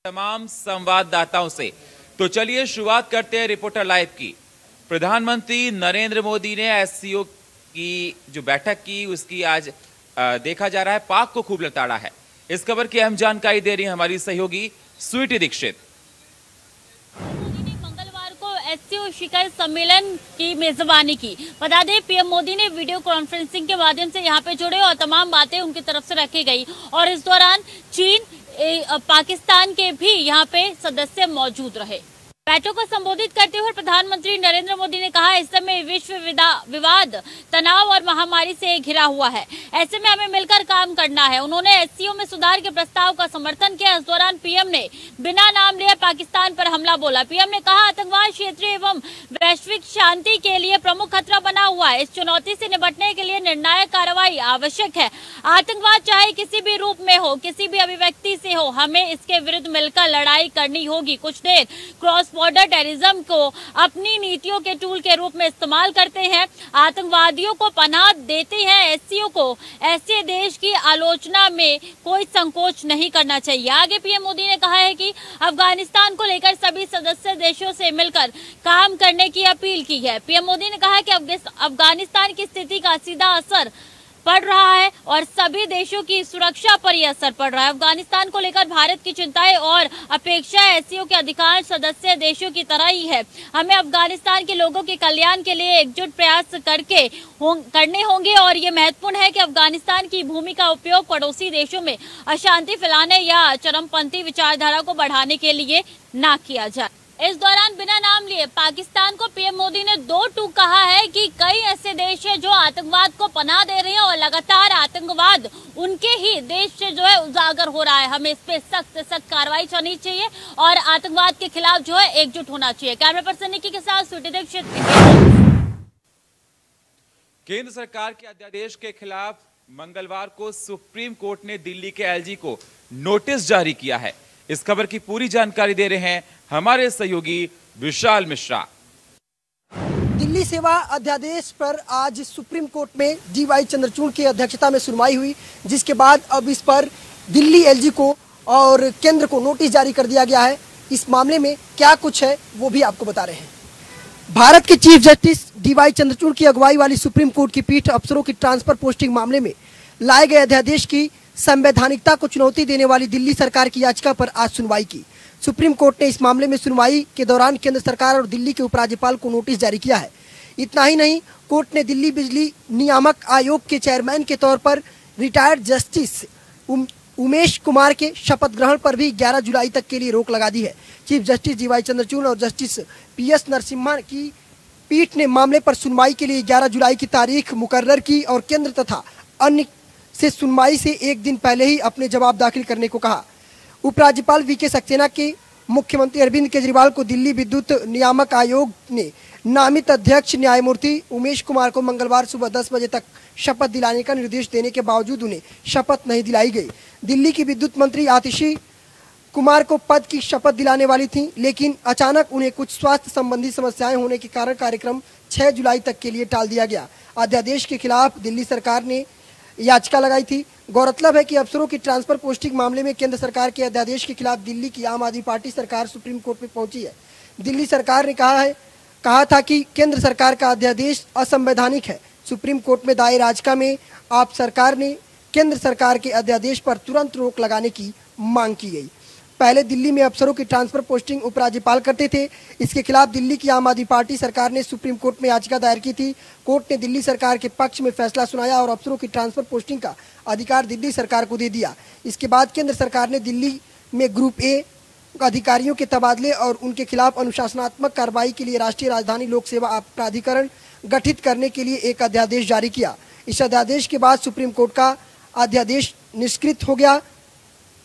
तमाम संवाददाताओं से। तो चलिए शुरुआत करते हैं रिपोर्टर लाइव की। प्रधानमंत्री नरेंद्र मोदी ने एससीओ की जो बैठक की उसकी आज देखा जा रहा है पाक को खूब लताड़ा है। इस खबर की अहम जानकारी दे रही है हमारी सहयोगी स्वीटी दीक्षित। मंगलवार को एससीओ शिखर सम्मेलन की मेजबानी की। बता दें पीएम मोदी ने वीडियो कॉन्फ्रेंसिंग के माध्यम से यहां पे जुड़े और तमाम बातें उनकी तरफ से रखी गई और इस दौरान चीन पाकिस्तान के भी यहाँ पे सदस्य मौजूद रहे। बैठक को संबोधित करते हुए प्रधानमंत्री नरेंद्र मोदी ने कहा, इस समय विश्व विवाद, तनाव और महामारी से घिरा हुआ है। ऐसे में हमें मिलकर काम करना है। उन्होंने एससीओ में सुधार के प्रस्ताव का समर्थन किया। इस दौरान पीएम ने बिना नाम लिए पाकिस्तान पर हमला बोला। पीएम ने कहा, आतंकवाद क्षेत्रीय एवं वैश्विक शांति के लिए प्रमुख खतरा बना हुआ है। इस चुनौती से निपटने के लिए निर्णायक कार्रवाई आवश्यक है। आतंकवाद चाहे किसी भी रूप में हो, किसी भी अभिव्यक्ति से हो, हमें इसके विरुद्ध मिलकर लड़ाई करनी होगी। कुछ देर क्रॉस बॉर्डर टेररिज्म को अपनी नीतियों के टूल के रूप में इस्तेमाल करते हैं, आतंकवादियों को पनाह देते हैं। एससीओ को ऐसे देश की आलोचना में कोई संकोच नहीं करना चाहिए। आगे पीएम मोदी ने कहा है कि अफगानिस्तान को लेकर सभी सदस्य देशों से मिलकर काम करने की अपील की है। पीएम मोदी ने कहा कि अफगानिस्तान की स्थिति का सीधा असर पड़ रहा है और सभी देशों की सुरक्षा पर यह असर पड़ रहा है। अफगानिस्तान को लेकर भारत की चिंताएं और अपेक्षाएं एससीओ के अधिकांश सदस्य देशों की तरह ही है। हमें अफगानिस्तान के लोगों के कल्याण के लिए एकजुट प्रयास करने होंगे और ये महत्वपूर्ण है कि अफगानिस्तान की भूमि का उपयोग पड़ोसी देशों में अशांति फैलाने या चरमपंथी विचारधारा को बढ़ाने के लिए न किया जाए। इस दौरान बिना नाम लिए पाकिस्तान को पीएम मोदी ने दो टूक कहा है कि कई ऐसे देश हैं जो आतंकवाद को पनाह दे रहे हैं और लगातार आतंकवाद उनके ही देश से जो है उजागर हो रहा है। हमें इस पे सख्त से सख्त कार्रवाई करनी चाहिए और आतंकवाद के खिलाफ जो है एकजुट होना चाहिए। कैमरा पर्सन निकी के साथ स्वीटी दीक्षित। केंद्र सरकार के अध्यादेश के खिलाफ मंगलवार को सुप्रीम कोर्ट ने दिल्ली के एलजी को नोटिस जारी किया है। इस खबर की पूरी जानकारी दे रहे हैं हमारे सहयोगी विशाल मिश्रा। दिल्ली सेवा अध्यादेश पर आज सुप्रीम कोर्ट में डीवाई चंद्रचूड़ की अध्यक्षता में सुनवाई हुई, जिसके बाद अब इस पर दिल्ली एलजी को और केंद्र को नोटिस जारी कर दिया गया है। इस मामले में क्या कुछ है वो भी आपको बता रहे हैं। भारत के चीफ जस्टिस डीवाई चंद्रचूड़ की अगुवाई वाली सुप्रीम कोर्ट की पीठ अफसरों की ट्रांसफर पोस्टिंग मामले में लाए गए अध्यादेश की संवैधानिकता को चुनौती देने वाली दिल्ली सरकार की याचिका पर आज सुनवाई की। सुप्रीम कोर्ट ने इस मामले में सुनवाई के दौरान केंद्र सरकार और दिल्ली के उपराज्यपाल को नोटिस जारी किया है। इतना ही नहीं, कोर्ट ने दिल्ली बिजली नियामक आयोग के चेयरमैन के तौर पर रिटायर्ड जस्टिस उमेश कुमार के शपथ ग्रहण पर भी 11 जुलाई तक के लिए रोक लगा दी है। चीफ जस्टिस डीवाई चंद्रचूड़ और जस्टिस पीएस नरसिम्हा की पीठ ने मामले पर सुनवाई के लिए 11 जुलाई की तारीख मुकर्रर की और केंद्र तथा अन्य से सुनवाई से एक दिन पहले ही अपने जवाब दाखिल करने को कहा। उपराज्यपाल वीके सक्सेना के मुख्यमंत्री अरविंद केजरीवाल को दिल्ली विद्युत नियामक आयोग ने नामित अध्यक्ष न्यायमूर्ति उमेश कुमार को मंगलवार सुबह 10 बजे तक शपथ दिलाने का निर्देश देने के बावजूद उन्हें शपथ नहीं दिलाई गई। दिल्ली की विद्युत मंत्री आतिशी कुमार को पद की शपथ दिलाने वाली थी, लेकिन अचानक उन्हें कुछ स्वास्थ्य संबंधी समस्याएं होने के कारण कार्यक्रम 6 जुलाई तक के लिए टाल दिया गया। अध्यादेश के खिलाफ दिल्ली सरकार ने याचिका लगाई थी। गौरतलब है कि अफसरों की ट्रांसफर पोस्टिंग मामले में केंद्र सरकार के अध्यादेश के खिलाफ दिल्ली की आम आदमी पार्टी सरकार सुप्रीम कोर्ट में पहुंची है। दिल्ली सरकार ने कहा था कि केंद्र सरकार का अध्यादेश असंवैधानिक है। सुप्रीम कोर्ट में दायर याचिका में आप सरकार ने केंद्र सरकार के अध्यादेश पर तुरंत रोक लगाने की मांग की गई। पहले दिल्ली में अफसरों की ट्रांसफर पोस्टिंग उपराज्यपाल करते थे। इसके खिलाफ दिल्ली की आम आदमी पार्टी सरकार ने सुप्रीम कोर्ट में याचिका दायर की थी। कोर्ट ने दिल्ली सरकार के पक्ष में फैसला सुनाया और अफसरों की ट्रांसफर पोस्टिंग का अधिकार दिल्ली सरकार को दे दिया। इसके बाद केंद्र सरकार ने दिल्ली में ग्रुप ए अधिकारियों के तबादले और उनके खिलाफ अनुशासनात्मक कार्रवाई के लिए राष्ट्रीय राजधानी लोक सेवा प्राधिकरण गठित करने के लिए एक अध्यादेश जारी किया। इस अध्यादेश के बाद सुप्रीम कोर्ट का अध्यादेश निष्कृत हो गया।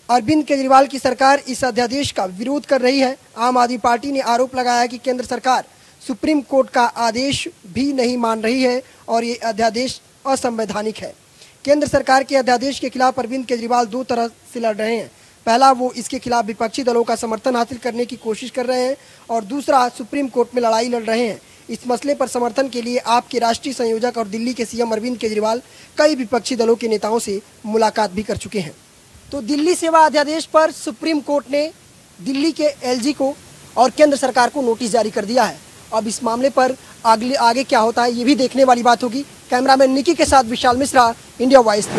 अरविंद केजरीवाल की सरकार इस अध्यादेश का विरोध कर रही है। आम आदमी पार्टी ने आरोप लगाया कि केंद्र सरकार सुप्रीम कोर्ट का आदेश भी नहीं मान रही है और ये अध्यादेश असंवैधानिक है। केंद्र सरकार के अध्यादेश के खिलाफ अरविंद केजरीवाल दो तरह से लड़ रहे हैं। पहला, वो इसके खिलाफ विपक्षी दलों का समर्थन हासिल करने की कोशिश कर रहे हैं और दूसरा, सुप्रीम कोर्ट में लड़ाई लड़ रहे हैं। इस मसले पर समर्थन के लिए आप के राष्ट्रीय संयोजक और दिल्ली के सीएम अरविंद केजरीवाल कई विपक्षी दलों के नेताओं से मुलाकात भी कर चुके हैं। तो दिल्ली सेवा अध्यादेश पर सुप्रीम कोर्ट ने दिल्ली के एलजी को और केंद्र सरकार को नोटिस जारी कर दिया है। अब इस मामले पर आगे क्या होता है ये भी देखने वाली बात होगी। कैमरामैन निकी के साथ Vishal Mishra, India voice.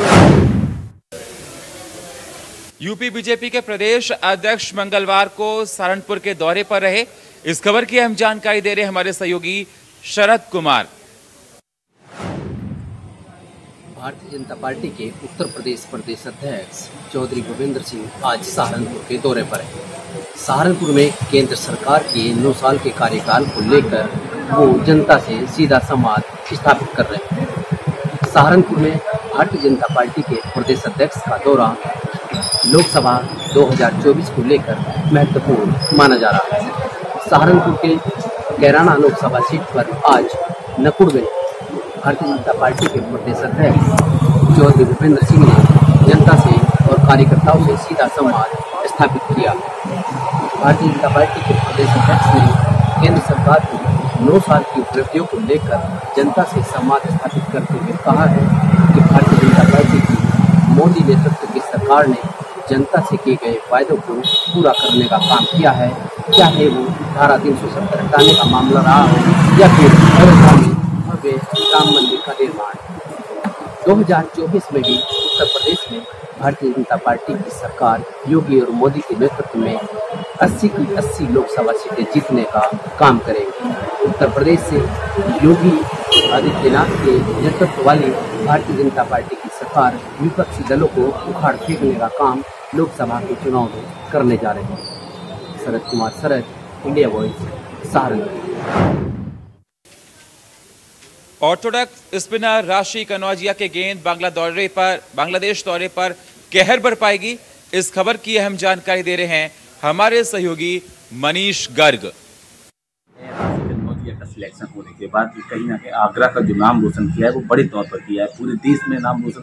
UP BJP के प्रदेश अध्यक्ष मंगलवार को सहारनपुर के दौरे पर रहे। इस खबर की अहम जानकारी दे रहे हमारे सहयोगी शरद कुमार। भारतीय जनता पार्टी के उत्तर प्रदेश प्रदेश अध्यक्ष चौधरी भूपेंद्र सिंह आज सहारनपुर के दौरे पर है। सहारनपुर में केंद्र सरकार के 9 साल के कार्यकाल को लेकर वो जनता से सीधा संवाद स्थापित कर रहे हैं। सहारनपुर में भारतीय जनता पार्टी के प्रदेश अध्यक्ष का दौरा लोकसभा 2024 को लेकर महत्वपूर्ण माना जा रहा है। सहारनपुर के कैराना लोकसभा सीट पर आज नकुड़ में भारतीय जनता पार्टी के प्रदेश अध्यक्ष चौधरी भूपेंद्र सिंह ने जनता से और कार्यकर्ताओं से सीधा संवाद स्थापित किया। भारतीय जनता पार्टी के प्रदेश अध्यक्ष ने केंद्र सरकार की 9 साल की उपलब्धियों को लेकर जनता से संवाद स्थापित करते हुए कहा है कि भारतीय जनता पार्टी की मोदी नेतृत्व की सरकार ने जनता से किए गए वायदों को पूरा करने का काम किया है, चाहे वो धारा 370 हटाने का मामला रहा हो या फिर अयोध्या में भव्य राम मंदिर का निर्माण। 2024 में भी उत्तर प्रदेश में भारतीय जनता पार्टी की सरकार योगी और मोदी के नेतृत्व में 80 की 80 लोकसभा सीटें जीतने का काम करेगी। उत्तर प्रदेश से योगी आदित्यनाथ के नेतृत्व वाली भारतीय जनता पार्टी की सरकार विपक्षी दलों को उखाड़ फेंकने का काम लोकसभा के चुनाव में करने जा रहे हैं। Sharad Kumar Sharad, India voice, Saharanpur. Orthodox spinner Rashi Kanaujia के गेंद बांग्लादेश दौरे पर कहर बरपाएगी। इस खबर की अहम जानकारी दे रहे हैं हमारे सहयोगी मनीष गर्ग। कनौजिया का सिलेक्शन होने के बाद कहीं ना कहीं आगरा का जो नाम रोशन किया है वो बड़े तौर पर किया है, पूरे देश में नाम रोशन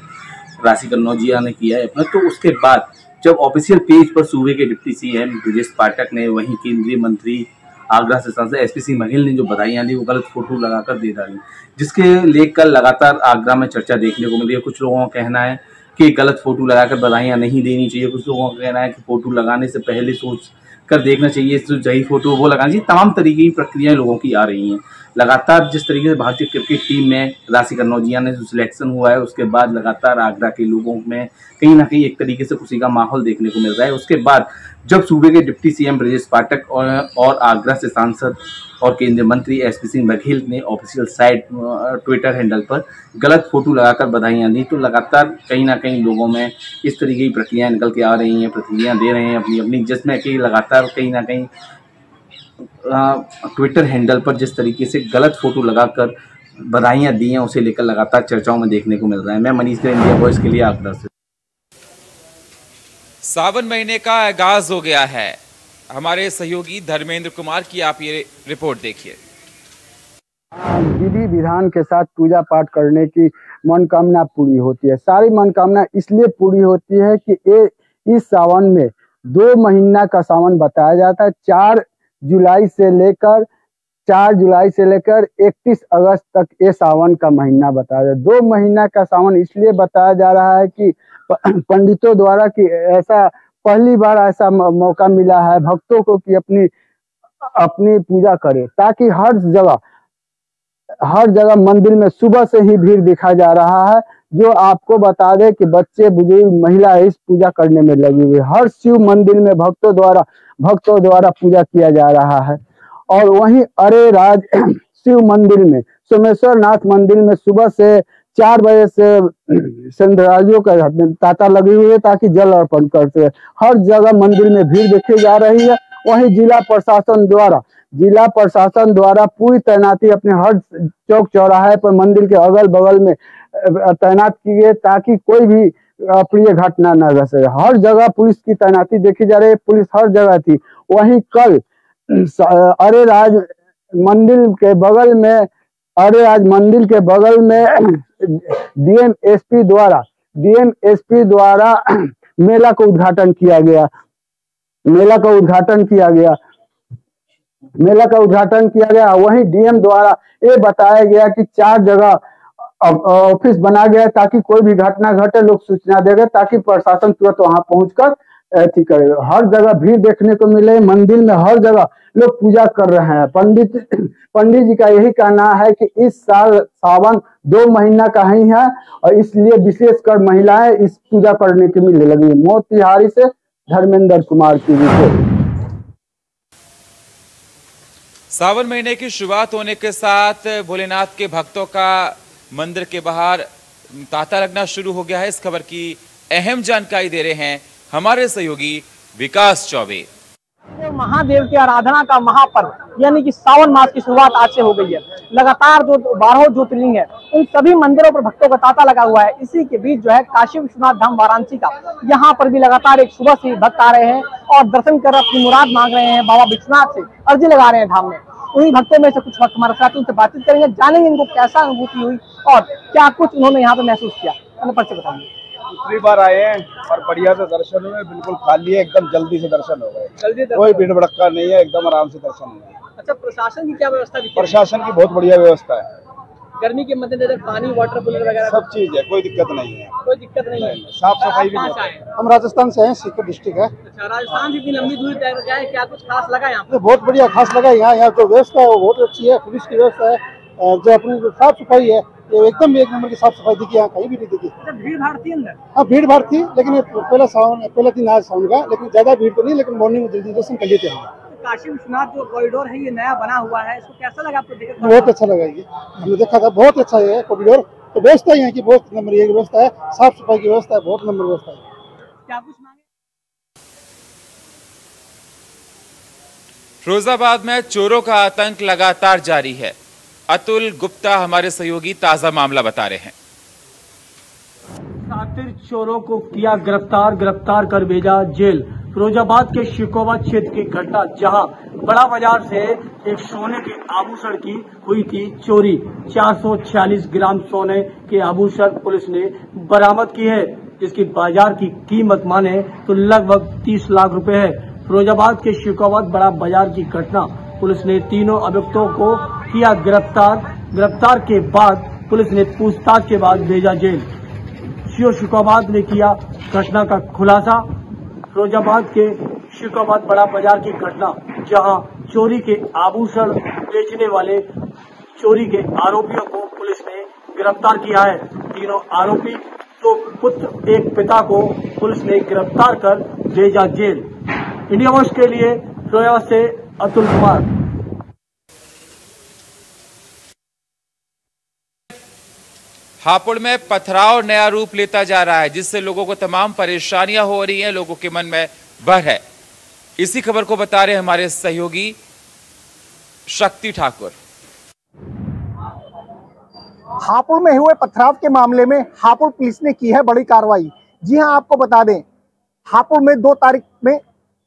राशि कनौजिया ने किया है अपना। तो उसके बाद जब ऑफिशियल पेज पर सूबे के डिप्टी सीएम ब्रजेश पाठक ने, वहीं केंद्रीय मंत्री आगरा से सांसद एसपी सिंह बघेल ने जो बधाइयाँ दी वो गलत फोटो लगाकर दे डाली, जिसके लेकर लगातार आगरा में चर्चा देखने को मिली है। कुछ लोगों का कहना है कि गलत फोटो लगाकर बधाइयाँ नहीं देनी चाहिए, कुछ लोगों का कहना है कि फोटो लगाने से पहले सोच कर देखना चाहिए, जो सही फोटो वो लगानी चाहिए। तमाम तरीके की प्रक्रियाएं लोगों की आ रही हैं। लगातार जिस तरीके से भारतीय क्रिकेट टीम में राशि कनौजिया ने जो सिलेक्शन हुआ है उसके बाद लगातार आगरा के लोगों में कहीं ना कहीं एक तरीके से खुशी का माहौल देखने को मिल रहा है। उसके बाद जब सूबे के डिप्टी सीएम ब्रजेश पाठक और आगरा से सांसद और केंद्रीय मंत्री एसपी सिंह बघेल ने ऑफिशियल साइट ट्विटर हैंडल पर गलत फोटो लगाकर बधाइयाँ दी, तो लगातार कहीं ना कहीं लोगों में इस तरीके की प्रक्रियाएं निकल के आ रही हैं, प्रतिक्रियाँ दे रहे हैं अपनी अपनी, जिसमें कि लगातार कहीं ना कहीं ट्विटर हैंडल पर जिस तरीके से गलत फोटो लगाकर बधाइयाँ दी हैं उसे लेकर लगातार चर्चाओं में देखने को मिल रहा है। मैं मनीष गर्ग, इंडिया वॉइस के लिए आगरा से। सावन महीने का आगाज हो गया है। हमारे सहयोगी धर्मेंद्र कुमार की आप ये रिपोर्ट देखिए। विधि विधान के साथ पूजा पाठ करने की मनोकामना पूरी होती है। सारी मनोकामना इसलिए पूरी होती है कि इस सावन में 2 महीना का सावन बताया जाता है। 4 जुलाई से लेकर 31 अगस्त तक ये सावन का महीना बताया जाता है। 2 महीना का सावन इसलिए बताया जा रहा है कि पंडितों द्वारा कि ऐसा पहली बार ऐसा मौका मिला है भक्तों को कि अपनी पूजा करे, ताकि हर जगह मंदिर में सुबह से ही भीड़ दिखा जा रहा है। जो आपको बता दे कि बच्चे बुजुर्ग महिला इस पूजा करने में लगी हुई। हर शिव मंदिर में भक्तों द्वारा पूजा किया जा रहा है। और वहीं अरे राज शिव मंदिर में, सोमेश्वर नाथ मंदिर में सुबह से 4 बजे से संधराजियों का तांता लगी हुई है ताकि जल अर्पण करते हैं। हर जगह मंदिर में भीड़ देखी जा रही है। वहीं जिला प्रशासन द्वारा पूरी तैनाती अपने हर चौक चौराहे पर मंदिर के अगल बगल में तैनात की गई ताकि कोई भी अप्रिय घटना न घट सके। हर जगह पुलिस की तैनाती देखी जा रही है, पुलिस हर जगह थी। वहीं कल अरे राज मंदिर के बगल में डीएम एसपी द्वारा मेला का उद्घाटन किया गया। वहीं डीएम द्वारा ये बताया गया कि 4 जगह ऑफिस बना गया ताकि कोई भी घटना घटे लोग सूचना देंगे ताकि प्रशासन तुरंत वहां पहुंचकर अथी करे। हर जगह भीड़ देखने को मिले, मंदिर में हर जगह लोग पूजा कर रहे हैं। पंडित जी का यही कहना है कि इस साल सावन 2 महीना का ही है और इसलिए विशेषकर महिलाएं इस पूजा करने के लिए लगी। मोतिहारी से धर्मेंद्र कुमार की रिपोर्ट। सावन महीने की शुरुआत होने के साथ भोलेनाथ के भक्तों का मंदिर के बाहर तांता लगना शुरू हो गया है। इस खबर की अहम जानकारी दे रहे हैं हमारे सहयोगी विकास चौबे। महादेव की आराधना का महापर्व यानी कि सावन मास की शुरुआत आज से हो गई है। लगातार जो 12 ज्योतिर्लिंग है उन सभी मंदिरों पर भक्तों का तांता लगा हुआ है। इसी के बीच जो है काशी विश्वनाथ धाम वाराणसी का, यहाँ पर भी लगातार एक सुबह से भक्त आ रहे हैं और दर्शन कर अपनी मुराद मांग रहे हैं। बाबा विश्वनाथ से अर्जी लगा रहे हैं धाम में। उन्हीं भक्तों में से कुछ भक्त हमारे साथ उनसे बातचीत करेंगे, जानेंगे इनको कैसा अनुभूति हुई और क्या कुछ उन्होंने यहाँ पे महसूस किया। परिचय बताइए। दूसरी बार आए हैं और बढ़िया से दर्शन हुए, बिल्कुल खाली है, एकदम जल्दी से दर्शन हो गए, कोई भीड़ भड़का नहीं है, एकदम आराम से दर्शन हुए। अच्छा, प्रशासन की क्या व्यवस्था दिखी? प्रशासन की बहुत बढ़िया व्यवस्था है। गर्मी के मद्देनजर पानी, वाटर कूलर वगैरह सब चीज है, कोई दिक्कत नहीं है। कोई दिक्कत नहीं है। साफ सफाई भी बहुत है। हम राजस्थान से हैं, सीकर डिस्ट्रिक्ट है। अच्छा, राजस्थान से इतनी लंबी दूरी तय करके आए, क्या कुछ खास लगा यहाँ पे? बहुत बढ़िया खास लगा। यहाँ जो व्यवस्था है वो बहुत अच्छी है, पुलिस की व्यवस्था है, जो अपनी साफ सफाई है एकदम एक नंबर की साफ सफाई दिखी, यहाँ कहीं भी नहीं दिखी। भीड़ भाड़ थी अंदर? हाँ, भीड़ भाड़ थी, लेकिन पहला दिन आज सावन का, लेकिन ज्यादा भीड़ तो नहीं, लेकिन मॉर्निंग में जल्दी दर्शन कर लेते हैं। काशी विश्वनाथ जो कॉरिडोर है ये नया बना हुआ है, इसको कैसा लगा आपको देख? बहुत अच्छा लगा, ये हमने देखा था, बहुत अच्छा है कॉरिडोर। तो व्यवस्था यहाँ की बहुत नंबर एक व्यवस्था है, साफ सफाई की व्यवस्था है, बहुत नंबर व्यवस्था है। क्या कुछ मांगे? फिरोजाबाद में चोरों का आतंक लगातार जारी है। अतुल गुप्ता हमारे सहयोगी ताजा मामला बता रहे हैं। शातिर चोरों को किया गिरफ्तार कर भेजा जेल। फिरोजाबाद के शिकोवा क्षेत्र की घटना, जहां बड़ा बाजार से एक सोने के आभूषण की हुई थी चोरी। 446 ग्राम सोने के आभूषण पुलिस ने बरामद की है, जिसकी बाजार की कीमत माने तो लगभग 30 लाख रुपए है। फिरोजाबाद के शिकोवा बड़ा बाजार की घटना, पुलिस ने तीनों अभियुक्तों को किया गिरफ्तार के बाद पुलिस ने पूछताछ के बाद भेजा जेल। शिकोबाद ने किया घटना का खुलासा। फिरोजाबाद के शिकोबाद बड़ा बाजार की घटना, जहां चोरी के आभूषण बेचने वाले चोरी के आरोपियों को पुलिस ने गिरफ्तार किया है। तीनों आरोपी तो पुत्र एक पिता को पुलिस ने गिरफ्तार कर भेजा जेल। इंडिया वॉइस के लिए फिरोजाबाद से अतुल कुमार। हापुड़ में पथराव नया रूप लेता जा रहा है, जिससे लोगों को तमाम परेशानियां हो रही हैं, लोगों के मन में भय है। इसी खबर को बता रहे हमारे सहयोगी शक्ति ठाकुर। हापुड़ में हुए पथराव के मामले में हापुड़ पुलिस ने की है बड़ी कार्रवाई। जी हां, आपको बता दें, हापुड़ में 2 तारीख में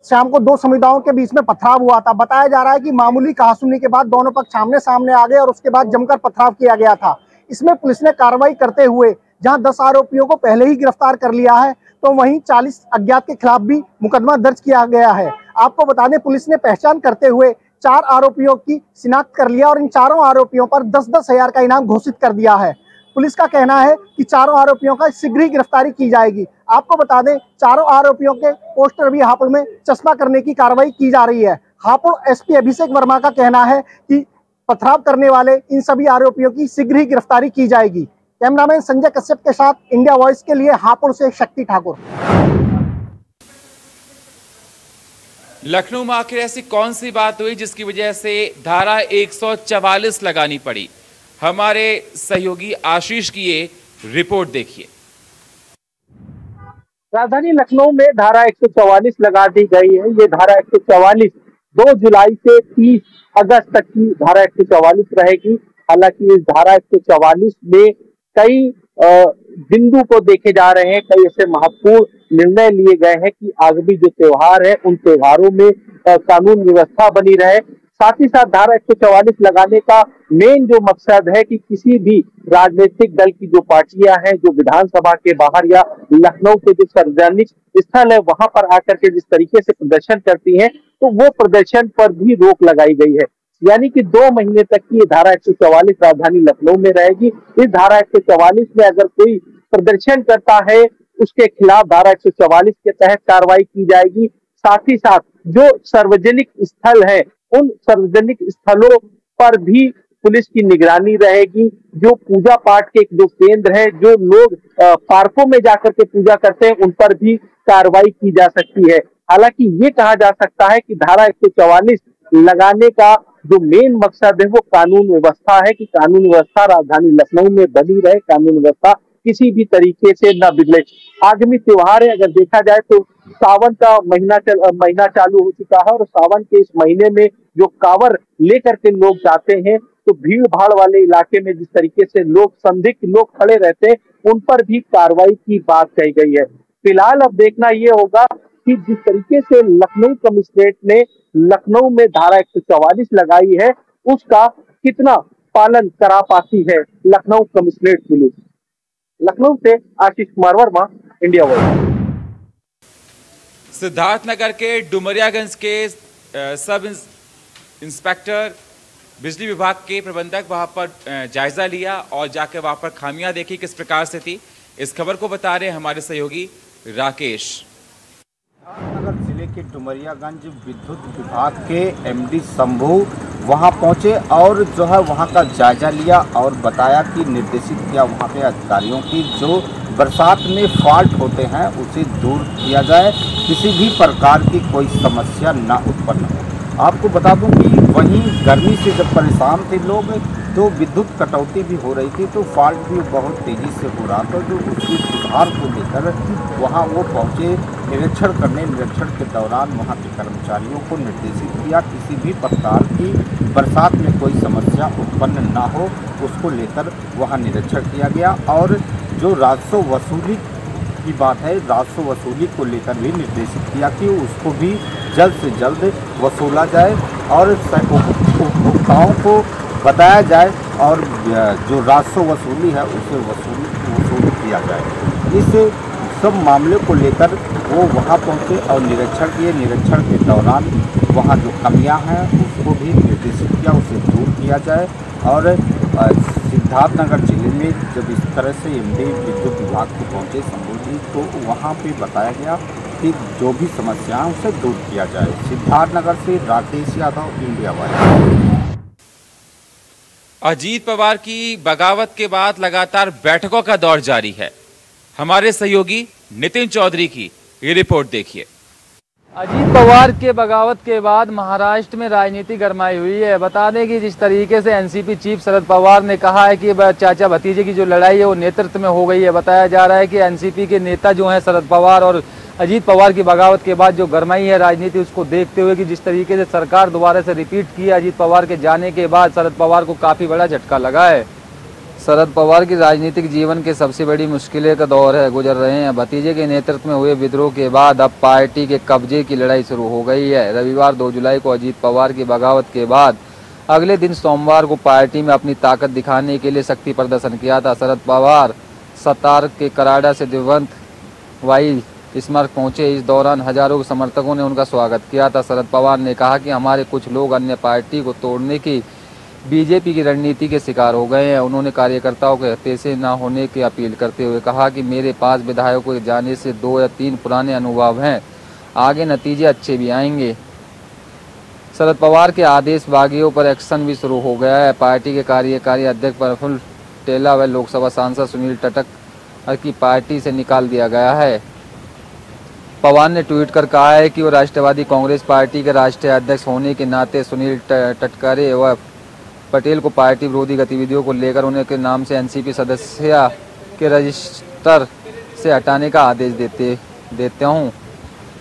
शाम को 2 समुदायों के बीच में पथराव हुआ था। बताया जा रहा है कि मामूली कहासुनी के बाद दोनों पक्ष आमने सामने आ गए और उसके बाद जमकर पथराव किया गया था। इसमें पुलिस ने कार्रवाई करते हुए जहां 10 आरोपियों को पहले ही गिरफ्तार कर लिया है, तो वहीं 40 अज्ञात के खिलाफ भी मुकदमा दर्ज किया गया है। आपको बता दें, पुलिस ने पहचान करते हुए 4 आरोपियों की शिनाख्त कर लिया और इन चारों आरोपियों पर 10-10 हजार का इनाम घोषित कर दिया है। पुलिस का कहना है कि चारों आरोपियों का शीघ्र ही गिरफ्तारी की जाएगी। आपको बता दें, चारों आरोपियों के पोस्टर भी हापुड़ में चस्पा करने की कार्रवाई की जा रही है। हापुड़ एसपी अभिषेक वर्मा का कहना है कि पथराव करने वाले इन सभी आरोपियों की शीघ्र ही गिरफ्तारी की जाएगी। कैमरामैन संजय कश्यप के साथ इंडिया वॉइस के लिए हापुड़ से शक्ति ठाकुर। लखनऊ में आखिर ऐसी कौन सी बात हुई जिसकी वजह से धारा 144 लगानी पड़ी? हमारे सहयोगी आशीष की ये रिपोर्ट देखिए। राजधानी लखनऊ में धारा 144 लगा दी गई है। ये धारा 144 2 जुलाई से 30 अगस्त तक की धारा 144 रहेगी। हालांकि इस धारा 144 में कई बिंदु को देखे जा रहे हैं, कई ऐसे महत्वपूर्ण निर्णय लिए गए हैं कि आगामी जो त्योहार है उन त्योहारों में कानून व्यवस्था बनी रहे। साथ ही साथ धारा 144 लगाने का मेन जो मकसद है कि किसी भी राजनीतिक दल की जो पार्टियां हैं, जो विधानसभा के बाहर या लखनऊ के जो सार्वजनिक स्थल है वहां पर आकर के जिस तरीके से प्रदर्शन करती हैं, तो वो प्रदर्शन पर भी रोक लगाई गई है। यानी कि 2 महीने तक की ये धारा 144 राजधानी लखनऊ में रहेगी। इस धारा 144 में अगर कोई प्रदर्शन करता है उसके खिलाफ धारा 144 के तहत कार्रवाई की जाएगी। साथ ही साथ जो सार्वजनिक स्थल है, उन सार्वजनिक स्थलों पर भी पुलिस की निगरानी रहेगी। जो पूजा पाठ के जो केंद्र है, जो लोग पार्कों में जाकर के पूजा करते हैं, उन पर भी कार्रवाई की जा सकती है। हालांकि ये कहा जा सकता है कि धारा 144 लगाने का जो मेन मकसद है वो कानून व्यवस्था है, कि कानून व्यवस्था राजधानी लखनऊ में बनी रहे, कानून व्यवस्था किसी भी तरीके से न बिगड़े। आगामी त्योहार है, अगर देखा जाए तो सावन का महीना चालू हो चुका है और सावन के इस महीने में जो कांवर लेकर के लोग जाते हैं, तो भीड़ भाड़ वाले इलाके में जिस तरीके से लोग संदिग्ध लोग खड़े रहते हैं, उन पर भी कार्रवाई की बात कही गई है। फिलहाल अब देखना ये होगा कि जिस तरीके से लखनऊ कमिश्नरेट ने लखनऊ में धारा 144 लगाई है, उसका कितना पालन करा पाती है लखनऊ कमिश्नरेट पुलिस। लखनऊ से आशीष कुमार वर्मा, इंडिया वर्ल्ड। सिद्धार्थनगर के डुमरियागंज के सब इंस्पेक्टर बिजली विभाग के प्रबंधक वहां पर जायजा लिया और जाकर वहां पर खामियां देखी किस प्रकार से थी। इस खबर को बता रहे हैं हमारे सहयोगी राकेश। सिद्धार्थनगर जिले के डुमरियागंज विद्युत विभाग के एमडी शंभू वहां पहुंचे और जो है वहां का जायजा लिया और बताया कि निर्देशित किया वहां के अधिकारियों की जो बरसात में फॉल्ट होते हैं उसे दूर किया जाए, किसी भी प्रकार की कोई समस्या ना उत्पन्न हो। आपको बता दूं कि वहीं गर्मी से जब परेशान थे लोग, तो विद्युत कटौती भी हो रही थी, तो फॉल्ट भी बहुत तेज़ी से हो रहा था। जो उसकी सुधार को लेकर वहां वो पहुंचे निरीक्षण करने। निरीक्षण के दौरान वहां के कर्मचारियों को निर्देशित किया किसी भी प्रकार की बरसात में कोई समस्या उत्पन्न ना हो, उसको लेकर वहां निरीक्षण किया गया। और जो राजस्व वसूली की बात है, राजस्व वसूली को लेकर भी निर्देशित किया कि उसको भी जल्द से जल्द वसूला जाए और उपभोक्ताओं को बताया जाए और जो राजस्व वसूली है उसे वसूल किया जाए। इस सब मामले को लेकर वो वहाँ पहुँचे और निरीक्षण किए। निरीक्षण के दौरान वहाँ जो कमियां हैं उसको भी निर्देशित किया, उसे दूर किया जाए। और सिद्धार्थनगर जिले में जब इस तरह से एमडी विद्युत विभाग को पहुँचे संबोधी, तो वहाँ पे बताया गया कि जो भी समस्या है उसे दूर किया जाए। सिद्धार्थनगर से राकेश यादव, इंडिया वाइड। अजीत पवार की बगावत के बाद लगातार बैठकों का दौर जारी है। हमारे सहयोगी नितिन चौधरी की ये रिपोर्ट देखिए। अजीत पवार के बगावत के बाद महाराष्ट्र में राजनीति गरमाई हुई है। बता दें कि जिस तरीके से एनसीपी चीफ शरद पवार ने कहा है कि चाचा भतीजे की जो लड़ाई है वो नेतृत्व में हो गई है। बताया जा रहा है कि एनसीपी के नेता जो हैं शरद पवार और अजीत पवार की बगावत के बाद जो गरमाई है राजनीति, उसको देखते हुए कि जिस तरीके से सरकार दोबारा से रिपीट की है अजीत पवार के जाने के बाद, शरद पवार को काफ़ी बड़ा झटका लगा है। शरद पवार की राजनीतिक जीवन के सबसे बड़ी मुश्किलें का दौर है गुजर रहे हैं। भतीजे के नेतृत्व में हुए विद्रोह के बाद अब पार्टी के कब्जे की लड़ाई शुरू हो गई है। रविवार 2 जुलाई को अजीत पवार की बगावत के बाद अगले दिन सोमवार को पार्टी में अपनी ताकत दिखाने के लिए शक्ति प्रदर्शन किया था। शरद पवार सतार के कराड़ा से दिवंगत वाई स्मारक पहुंचे। इस दौरान हजारों समर्थकों ने उनका स्वागत किया था। शरद पवार ने कहा कि हमारे कुछ लोग अन्य पार्टी को तोड़ने की बीजेपी की रणनीति के शिकार हो गए हैं। उन्होंने कार्यकर्ताओं के हत्या से न होने की अपील करते हुए कहा कि मेरे पास विधायकों के जाने से 2 या 3 पुराने अनुभव हैं, आगे नतीजे अच्छे भी आएंगे। शरद पवार के आदेश बागियों पर एक्शन भी शुरू हो गया है। पार्टी के कार्यकारी अध्यक्ष प्रफुल्ल टेला व लोकसभा सांसद सुनील टटक की पार्टी से निकाल दिया गया है। पवार ने ट्वीट कर कहा है कि वो राष्ट्रवादी कांग्रेस पार्टी के राष्ट्रीय अध्यक्ष होने के नाते सुनील टटकरे व पटेल को पार्टी विरोधी गतिविधियों को लेकर उन्हें के नाम से एनसीपी सदस्य के रजिस्टर से हटाने का आदेश देते हूं।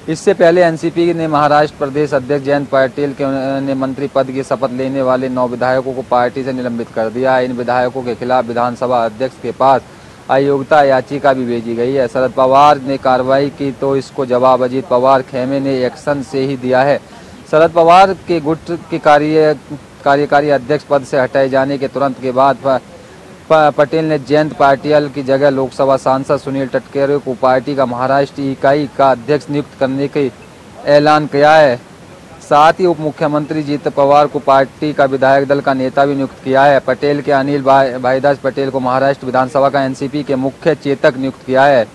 इससे पहले एनसीपी ने महाराष्ट्र प्रदेश अध्यक्ष जयंत पाटिल ने मंत्री पद की शपथ लेने वाले 9 विधायकों को पार्टी से निलंबित कर दिया है। इन विधायकों के खिलाफ विधानसभा अध्यक्ष के पास अयोग्यता याचिका भी भेजी गई है। शरद पवार ने कार्रवाई की तो इसको जवाब अजीत पवार खेमे ने एक्शन से ही दिया है। शरद पवार के गुट के कार्यकारी अध्यक्ष पद से हटाए जाने के तुरंत के बाद पटेल ने जयंत पाटिल की जगह लोकसभा सांसद सुनील टटकेरे को पार्टी का महाराष्ट्र इकाई का अध्यक्ष नियुक्त करने का ऐलान किया है। साथ ही उप मुख्यमंत्री अजीत पवार को पार्टी का विधायक दल का नेता भी नियुक्त किया है। पटेल के अनिल भाईदास पटेल को महाराष्ट्र विधानसभा का एनसीपी के मुख्य चेतक नियुक्त किया है।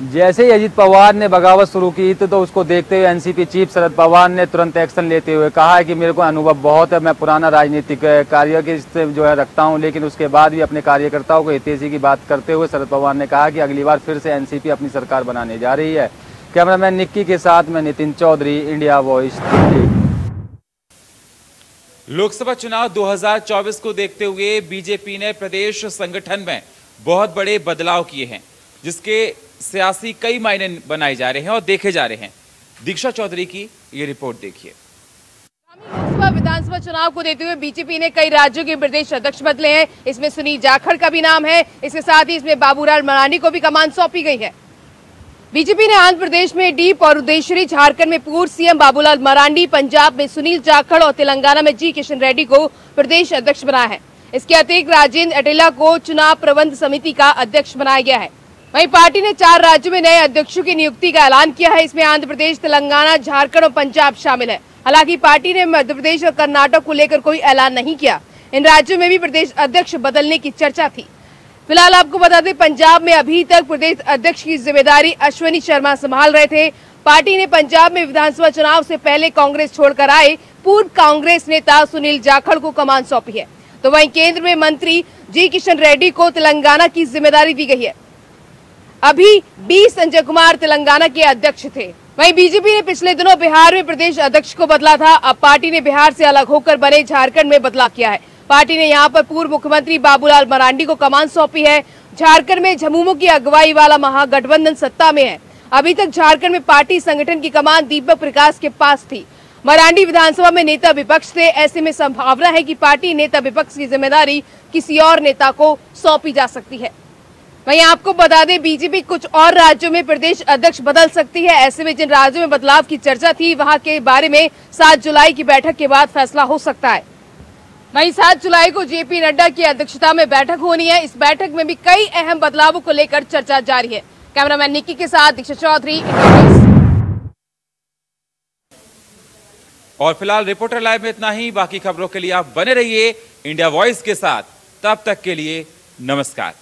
जैसे ही अजीत पवार ने बगावत शुरू की तो उसको देखते हुए एनसीपी चीफ शरद पवार ने तुरंत एक्शन लेते हुए कहा है कि मेरे को अनुभव बहुत है, मैं पुराना राजनीतिक कार्य के से जो है रखता हूं, लेकिन उसके बाद भी अपने कार्यकर्ताओं को हितैषी की बात करते हुए शरद पवार ने कहा कि अगली बार फिर से एनसीपी अपनी सरकार बनाने जा रही है। कैमरामैन निक्की के साथ मैं नितिन चौधरी, इंडिया वॉइस, दिल्ली। लोकसभा चुनाव 2024 को देखते हुए बीजेपी ने प्रदेश संगठन में बहुत बड़े बदलाव किए हैं, जिसके सियासी कई मायने बनाए जा रहे हैं और देखे जा रहे हैं। दीक्षा चौधरी की ये रिपोर्ट देखिए। लोकसभा विधानसभा चुनाव को देखते हुए बीजेपी ने कई राज्यों के प्रदेश अध्यक्ष बदले हैं। इसमें सुनील जाखड़ का भी नाम है। इसके साथ ही इसमें बाबूलाल मरांडी को भी कमान सौंपी गई है। बीजेपी ने आंध्र प्रदेश में डी पुरुदेश्वरी, झारखंड में पूर्व सीएम बाबूलाल मरांडी, पंजाब में सुनील जाखड़ और तेलंगाना में जी किशन रेड्डी को प्रदेश अध्यक्ष बनाया है। इसके अतिरिक्त राजेंद्र अटेला को चुनाव प्रबंध समिति का अध्यक्ष बनाया गया है। वहीं पार्टी ने 4 राज्यों में नए अध्यक्षों की नियुक्ति का ऐलान किया है। इसमें आंध्र प्रदेश, तेलंगाना, झारखंड और पंजाब शामिल है। हालांकि पार्टी ने मध्य प्रदेश और कर्नाटक को लेकर कोई ऐलान नहीं किया। इन राज्यों में भी प्रदेश अध्यक्ष बदलने की चर्चा थी। फिलहाल आपको बता दें, पंजाब में अभी तक प्रदेश अध्यक्ष की जिम्मेदारी अश्वनी शर्मा संभाल रहे थे। पार्टी ने पंजाब में विधानसभा चुनाव से पहले कांग्रेस छोड़कर आए पूर्व कांग्रेस नेता सुनील जाखड़ को कमान सौंपी है। तो वहीं केंद्र में मंत्री जी किशन रेड्डी को तेलंगाना की जिम्मेदारी दी गई है। अभी बी संजय कुमार तेलंगाना के अध्यक्ष थे। वहीं बीजेपी ने पिछले दिनों बिहार में प्रदेश अध्यक्ष को बदला था। अब पार्टी ने बिहार से अलग होकर बने झारखंड में बदलाव किया है। पार्टी ने यहां पर पूर्व मुख्यमंत्री बाबूलाल मरांडी को कमान सौंपी है। झारखंड में झमुमो की अगुवाई वाला महागठबंधन सत्ता में है। अभी तक झारखंड में पार्टी संगठन की कमान दीपक प्रकाश के पास थी। मरांडी विधानसभा में नेता विपक्ष थे। ऐसे में संभावना है कि पार्टी नेता विपक्ष की जिम्मेदारी किसी और नेता को सौंपी जा सकती है। वहीं आपको बता दें, बीजेपी कुछ और राज्यों में प्रदेश अध्यक्ष बदल सकती है। ऐसे में जिन राज्यों में बदलाव की चर्चा थी, वहां के बारे में 7 जुलाई की बैठक के बाद फैसला हो सकता है। वहीं 7 जुलाई को जेपी नड्डा की अध्यक्षता में बैठक होनी है। इस बैठक में भी कई अहम बदलावों को लेकर चर्चा जारी है। कैमरामैन निक्की के साथ दीक्षा चौधरी। और फिलहाल रिपोर्टर लाइव में इतना ही। बाकी खबरों के लिए आप बने रहिए इंडिया वॉइस के साथ। तब तक के लिए नमस्कार।